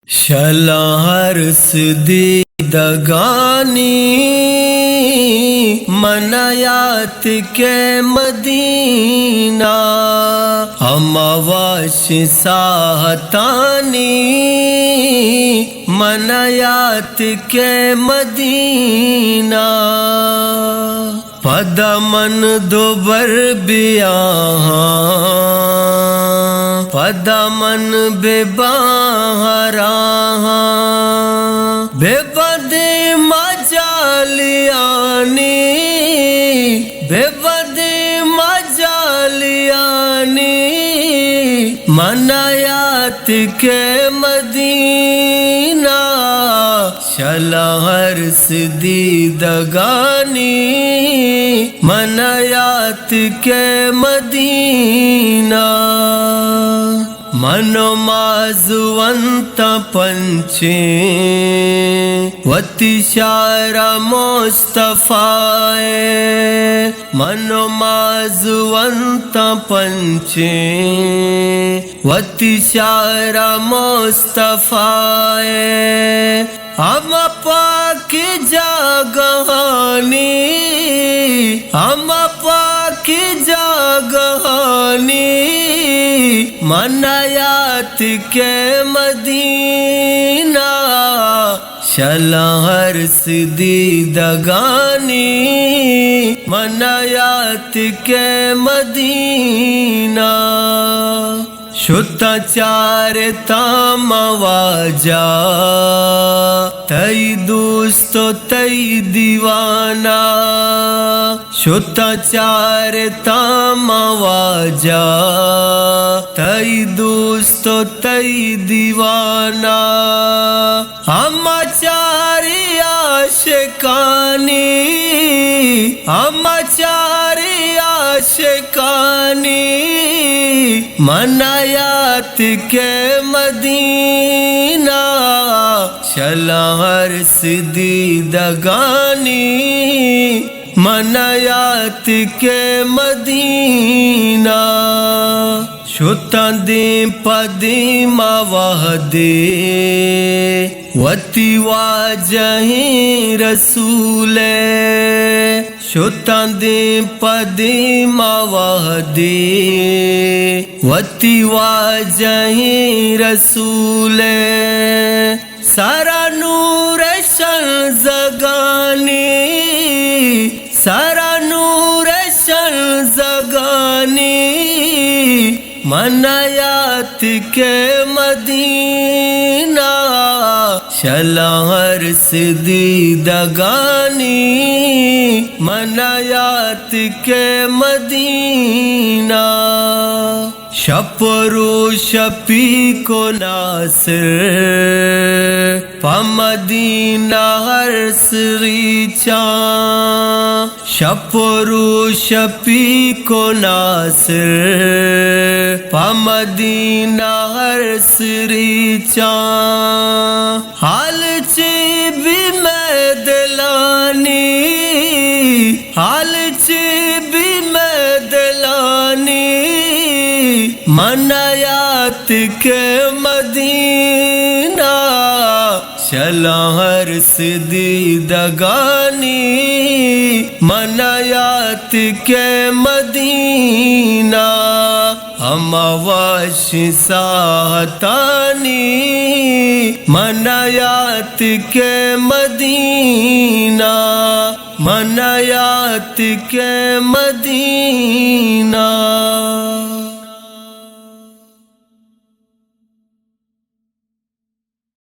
شلہرس دیدگانی منایات کے مدینہ امواش ساہتانی منایات کے مدینہ پدمن دوبر بیاہاں پدمن بے باہراہاں بے بدی مجالیانی بے بدی مجالیانی منایات کے مدینہ شلہرس دیدگانی منایات کے مدینہ منو مازونت پنچے وتشار مصطفی منو مازونت پنچے وتشار مصطفی ہم پاک جاگہانی ہم پاک جاگہانی منایات کے مدینہ شلہرس دیدگانی منایات کے مدینہ شتا چار تام واجا تئی دوستو تئی دیوانہ شتا چار تام واجا تئی دوستو تئی دیوانہ ہم چاری عاشقانی ہم چاری عاشقانی منایات کے مدینہ شلہرس دیدگانی منایات کے مدینہ شتا دی پدی موہدے وتی واجہی رسول شتا دی پدی موہدے وتی واجہی رسول سارا نور شن زگانی سارا نور شن زگانی منایات کے مدینہ شلہرس دیدگانی منایات کے مدینہ شپرو شپی کو ناصر پمدینہ ہر سری چاں شپرو شپی کو ناصر پمدینہ ہر سری چاں حال چی بھی میں دلانی حال چی بھی میں دلانی منایات کے مدینہ شلہرس دیدگانی منایات کے مدینہ امواش ساہتانی منایات کے مدینہ منایات کے مدینہ